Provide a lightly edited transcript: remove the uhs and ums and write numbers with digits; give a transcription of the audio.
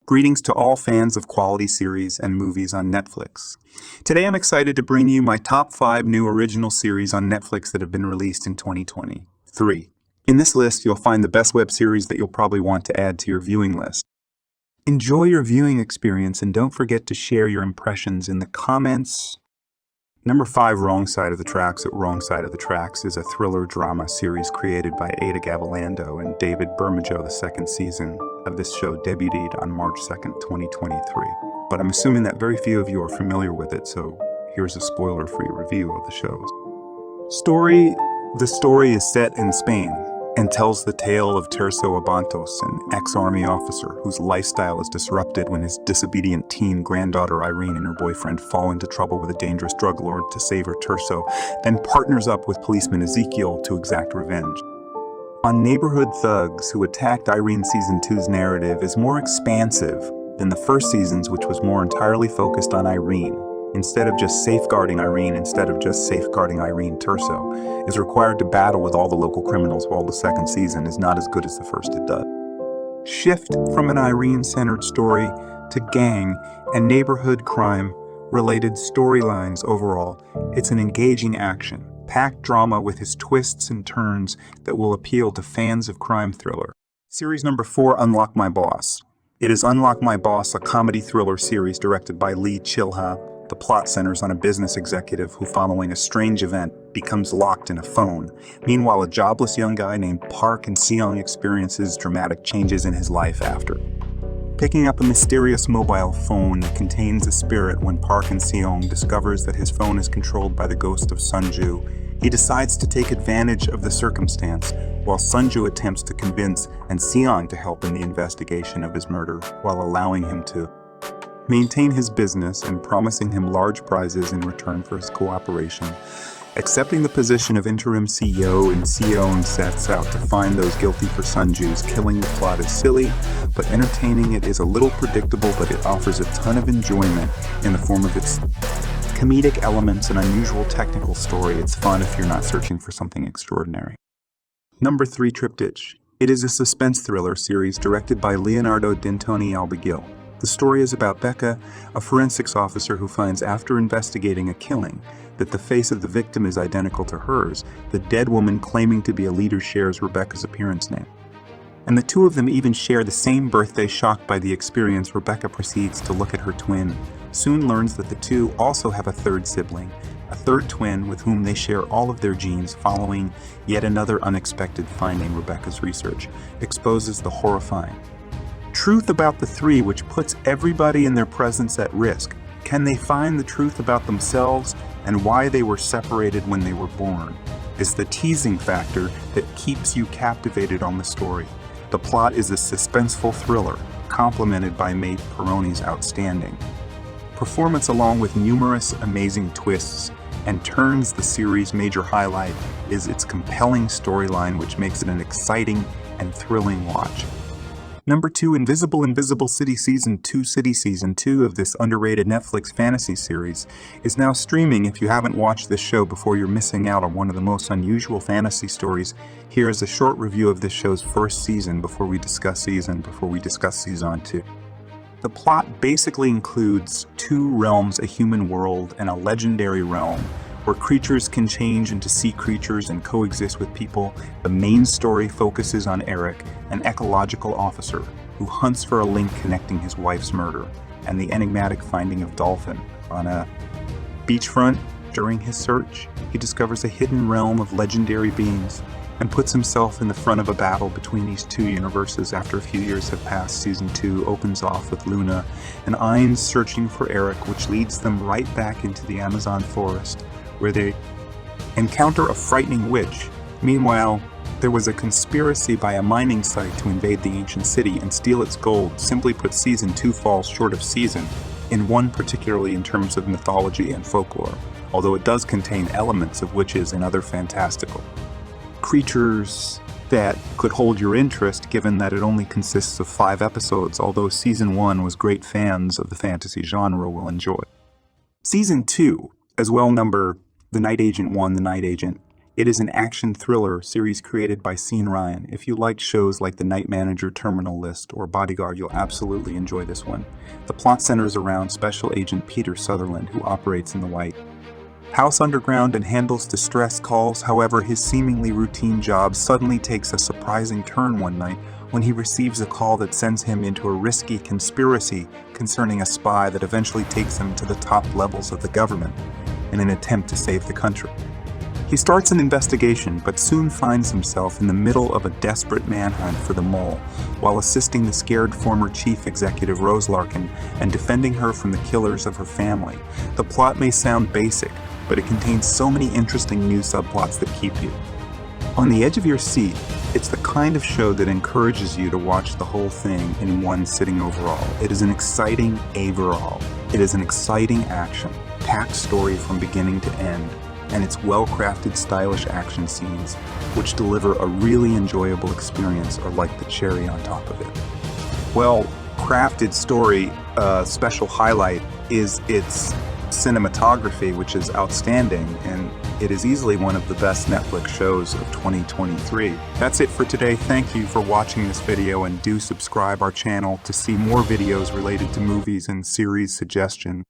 Greetings to all fans of quality series and movies on Netflix. Today I'm excited to bring you my top 5 new original series on Netflix that have been released in 2023. In this list, you'll find the best web series that you'll probably want to add to your viewing list. Enjoy your viewing experience and don't forget to share your impressions in the comments. Number 5, Wrong Side of the Tracks. Wrong Side of the Tracks is a thriller drama series created by Ada Gavilando and David Bermejo. The second season of this show debuted on March 2nd, 2023. But I'm assuming that very few of you are familiar with it, so here's a spoiler-free review of the show. The story is set in Spain and tells the tale of Tirso Abantos, an ex-army officer whose lifestyle is disrupted when his disobedient teen granddaughter Irene and her boyfriend fall into trouble with a dangerous drug lord. To save her, Tirso then partners up with policeman Ezekiel to exact revenge. On neighborhood thugs who attacked Irene, Season 2's narrative is more expansive than the first season's, which was more entirely focused on Irene. Instead of just safeguarding Irene, Tirso is required to battle with all the local criminals, while the second season is not as good as the first it does. Shift from an Irene-centered story to gang and neighborhood crime-related storylines overall. It's an engaging action-packed drama with its twists and turns that will appeal to fans of crime thriller. Series number 4, Unlock My Boss. It is Unlock My Boss, a comedy thriller series directed by Lee Chilha. The plot centers on a business executive who, following a strange event, becomes locked in a phone. Meanwhile, a jobless young guy named Park Seong experiences dramatic changes in his life after picking up a mysterious mobile phone that contains a spirit. When Park Seong discovers that his phone is controlled by the ghost of Sunju, he decides to take advantage of the circumstance, while Sunju attempts to convince Seong to help in the investigation of his murder, while allowing him to maintain his business and promising him large prizes in return for his cooperation. Accepting the position of interim CEO, and Seong sets out to find those guilty for Sunju's killing. The plot is silly, but entertaining. It is a little predictable, but it offers a ton of enjoyment in the form of its comedic elements and unusual technical story. It's fun if you're not searching for something extraordinary. Number 3, Triptych. It is a suspense thriller series directed by Leonardo D'Antoni Albigil. The story is about Becca, a forensics officer who finds, after investigating a killing, that the face of the victim is identical to hers. The dead woman claiming to be a leader shares Rebecca's appearance name. And the two of them even share the same birthday. Shocked by the experience, Rebecca proceeds to look at her twin. Soon learns that the two also have a third sibling, a third twin with whom they share all of their genes. Following yet another unexpected finding, Rebecca's research exposes the horrifying truth about the three, which puts everybody in their presence at risk. Can they find the truth about themselves and why they were separated when they were born? Is the teasing factor that keeps you captivated on the story. The plot is a suspenseful thriller, complemented by Maeve Perroni's outstanding performance along with numerous amazing twists and turns. The series' major highlight is its compelling storyline, which makes it an exciting and thrilling watch. Number 2, Invisible City Season 2. Season 2 of this underrated Netflix fantasy series is now streaming. If you haven't watched this show before, you're missing out on one of the most unusual fantasy stories. Here is a short review of this show's first season before we discuss Season 2. The plot basically includes 2 realms, a human world and a legendary realm, where creatures can change into sea creatures and coexist with people. The main story focuses on Eric, an ecological officer who hunts for a link connecting his wife's murder and the enigmatic finding of Dolphin. On a beachfront during his search, he discovers a hidden realm of legendary beings and puts himself in the front of a battle between these 2 universes. After a few years have passed, Season 2 opens off with Luna and Ainz searching for Eric, which leads them right back into the Amazon forest, where they encounter a frightening witch. Meanwhile, there was a conspiracy by a mining site to invade the ancient city and steal its gold. Simply put, Season 2 falls short of Season in one, particularly in terms of mythology and folklore, although it does contain elements of witches and other fantastical creatures that could hold your interest, given that it only consists of 5 episodes, although Season 1 was great. Fans of the fantasy genre will enjoy. Season 2, as well, number The Night Agent 1, The Night Agent, It is an action thriller series created by Sean Ryan. If you like shows like The Night Manager, Terminal List, or Bodyguard, you'll absolutely enjoy this one. The plot centers around Special Agent Peter Sutherland, who operates in the White House underground and handles distress calls. However, his seemingly routine job suddenly takes a surprising turn one night when he receives a call that sends him into a risky conspiracy concerning a spy that eventually takes him to the top levels of the government in an attempt to save the country. He starts an investigation, but soon finds himself in the middle of a desperate manhunt for the mole, while assisting the scared former chief executive Rose Larkin and defending her from the killers of her family. The plot may sound basic, but it contains so many interesting new subplots that keep you on the edge of your seat. It's the kind of show that encourages you to watch the whole thing in one sitting overall. It is an exciting overall. It is an exciting action-packed story from beginning to end, and its well-crafted, stylish action scenes, which deliver a really enjoyable experience, are like the cherry on top of it. Well-crafted story, special highlight is its cinematography, which is outstanding, and it is easily one of the best Netflix shows of 2023. That's it for today. Thank you for watching this video, and do subscribe our channel to see more videos related to movies and series suggestion.